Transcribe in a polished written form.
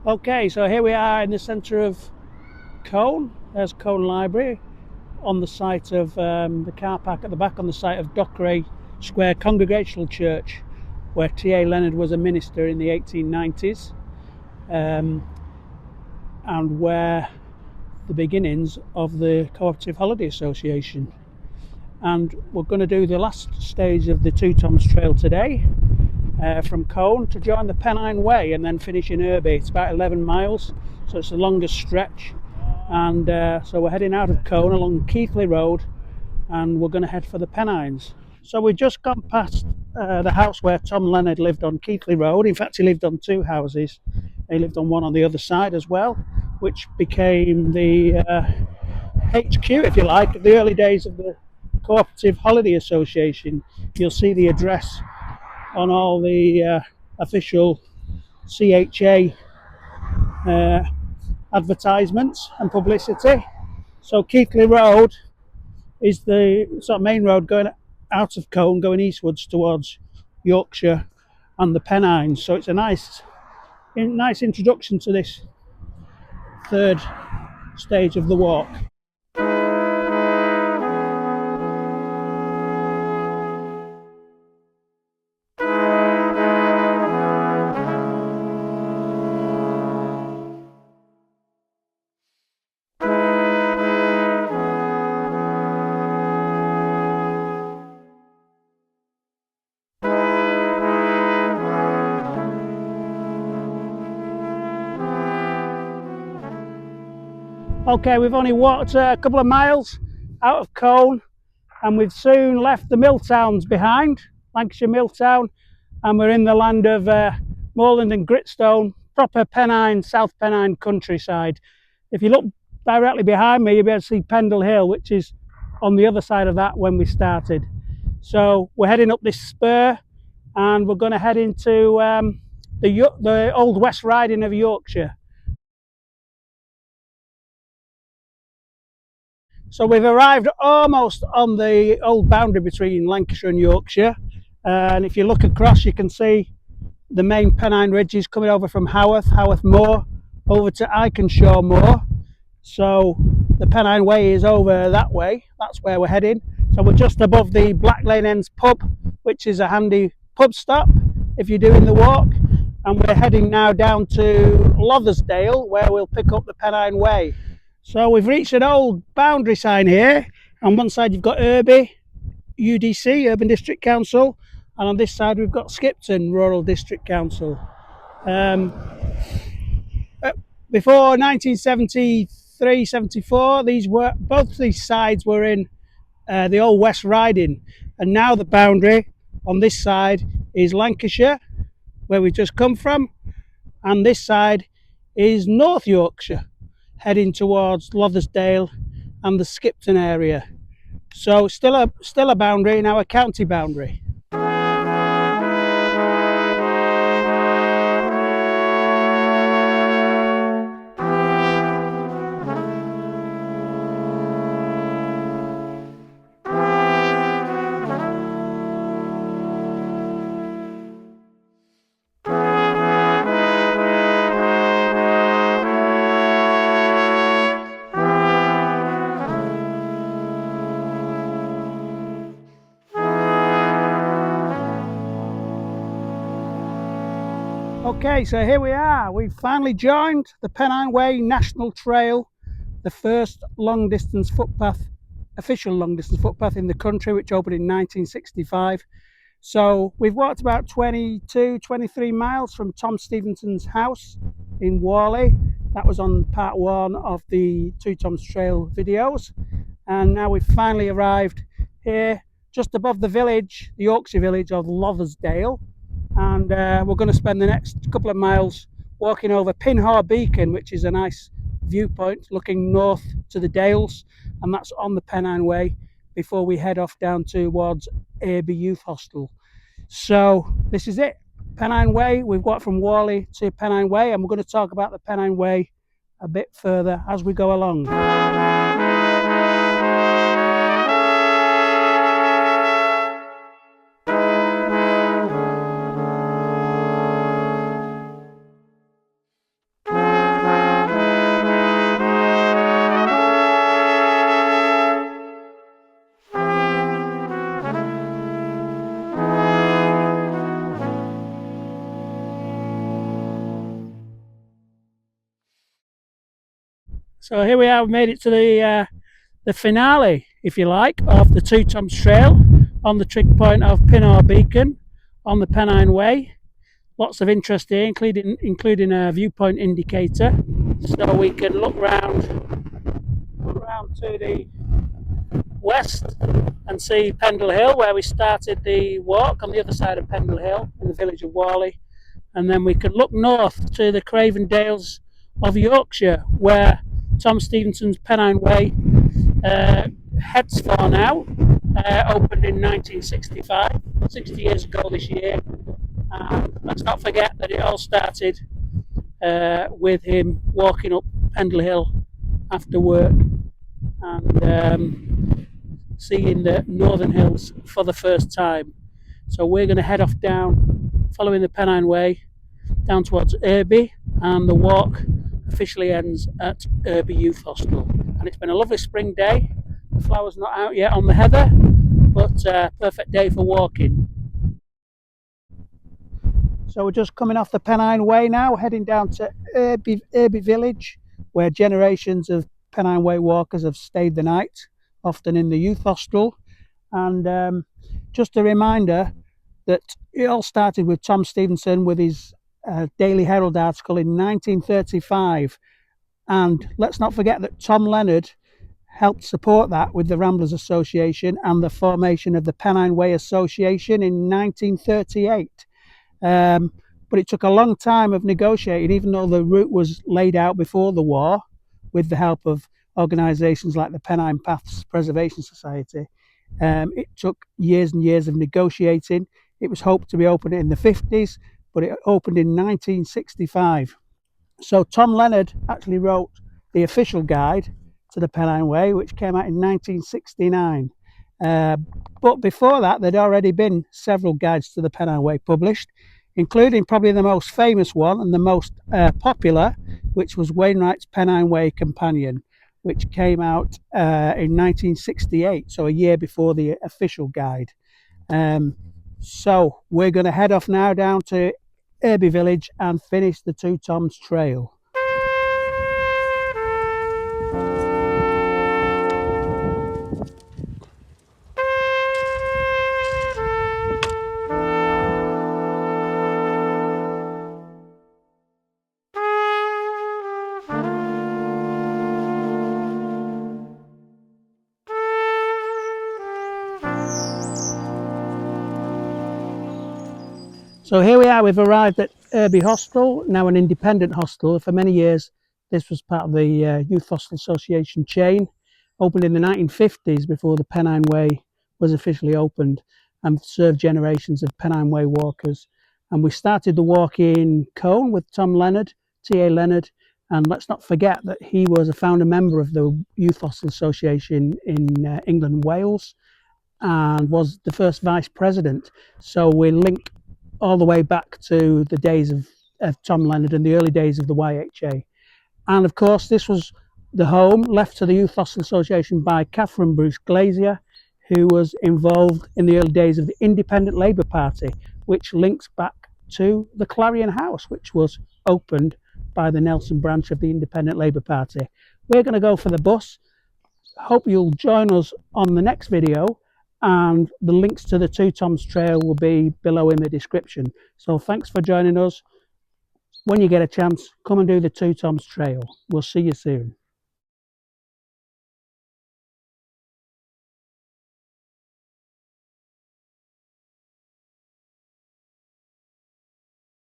Okay, so here we are in the centre of Colne. There's Colne Library on the site of the car park at the back, on the site of Dockeray Square Congregational Church, where Tom Leonard was a minister in the 1890s, and where the beginnings of the Cooperative Holiday Association. And we're going to do the last stage of the Two Toms Trail today, from Colne to join the Pennine Way and then finish in Earby. It's about 11 miles, so it's the longest stretch. And so we're heading out of Colne along Keighley Road, and we're going to head for the Pennines. So we've just gone past the house where Tom Leonard lived on Keighley Road. In fact, he lived on two houses. He lived on one on the other side as well, which became the HQ, if you like, of the early days of the Cooperative Holiday Association. You'll see the address on all the official CHA advertisements and publicity. So Keighley Road is the sort of main road going out of Colne, going eastwards towards Yorkshire and the Pennines. So it's a nice introduction to this third stage of the walk. Okay, we've only walked a couple of miles out of Colne, and we've soon left the mill towns behind, Lancashire mill town, and we're in the land of moorland and gritstone, proper Pennine, South Pennine countryside. If you look directly behind me, you'll be able to see Pendle Hill, which is on the other side of that when we started. So we're heading up this spur, and we're going to head into the old West Riding of Yorkshire. So we've arrived almost on the old boundary between Lancashire and Yorkshire, and if you look across you can see the main Pennine ridges coming over from Haworth Moor over to Iconshaw Moor. So the Pennine Way is over that way, that's where we're heading. So we're just above the Black Lane Ends pub, which is a handy pub stop if you're doing the walk, and we're heading now down to Lothersdale, where we'll pick up the Pennine Way. So we've reached an old boundary sign here. On one side you've got Earby, UDC, Urban District Council, and on this side we've got Skipton, Rural District Council. Before 1973-74, both these sides were in the old West Riding, and now the boundary on this side is Lancashire, where we've just come from, and this side is North Yorkshire, heading towards Lothersdale and the Skipton area. So still a boundary, now a county boundary. Okay, so here we are. We've finally joined the Pennine Way National Trail, the first long-distance footpath, official long-distance footpath in the country, which opened in 1965. So we've walked about 23 miles from Tom Stephenson's house in Whalley. That was on part one of the Two Toms Trail videos. And now we've finally arrived here, just above the village, the Yorkshire village of Lothersdale. And we're going to spend the next couple of miles walking over Pinhaw Beacon, which is a nice viewpoint looking north to the Dales, and that's on the Pennine Way before we head off down towards Earby Hostel. So this is it, Pennine Way. We've got from Whalley to Pennine Way, and we're going to talk about the Pennine Way a bit further as we go along. So here we are, we made it to the finale, if you like, of the Two Toms Trail on the trig point of Pinhaw Beacon on the Pennine Way. Lots of interest here, including a viewpoint indicator, so we can look round to the west and see Pendle Hill, where we started the walk on the other side of Pendle Hill in the village of Whalley, and then we can look north to the Craven Dales of Yorkshire, where Tom Stephenson's Pennine Way heads for now. Opened in 1965, 60 years ago this year. And let's not forget that it all started with him walking up Pendle Hill after work and seeing the Northern Hills for the first time. So we're going to head off down, following the Pennine Way, down towards Earby, and the walk officially ends at Earby Youth Hostel. And it's been a lovely spring day. The flowers not out yet on the heather, but perfect day for walking. So we're just coming off the Pennine Way now, heading down to Earby Village, where generations of Pennine Way walkers have stayed the night, often in the youth hostel. And just a reminder that it all started with Tom Stephenson with his Daily Herald article in 1935. And let's not forget that Tom Leonard helped support that with the Ramblers Association and the formation of the Pennine Way Association in 1938. But it took a long time of negotiating, even though the route was laid out before the war with the help of organisations like the Pennine Paths Preservation Society. It took years and years of negotiating. It was hoped to be opened in the 50s, but it opened in 1965. So Tom Leonard actually wrote the official guide to the Pennine Way, which came out in 1969. But before that, there'd already been several guides to the Pennine Way published, including probably the most famous one and the most popular, which was Wainwright's Pennine Way Companion, which came out in 1968, so a year before the official guide. So we're going to head off now down to Earby Village and finish the Two Toms Trail. So here we are, we've arrived at Earby Hostel, now an independent hostel. For many years this was part of the Youth Hostel Association chain, opened in the 1950s before the Pennine Way was officially opened, and served generations of Pennine Way walkers. And we started the walk in Colne with Tom Leonard, T.A. Leonard, and let's not forget that he was a founder member of the Youth Hostel Association in England and Wales, and was the first vice president. So we link all the way back to the days of Tom Leonard and the early days of the YHA. And of course, this was the home left to the Youth Hostel Association by Catherine Bruce Glazier, who was involved in the early days of the Independent Labour Party, which links back to the Clarion House, which was opened by the Nelson branch of the Independent Labour Party. We're going to go for the bus. Hope you'll join us on the next video, and the links to the Two Toms Trail will be below in the description. So thanks for joining us. When you get a chance, come and do the Two Toms Trail. We'll see you soon.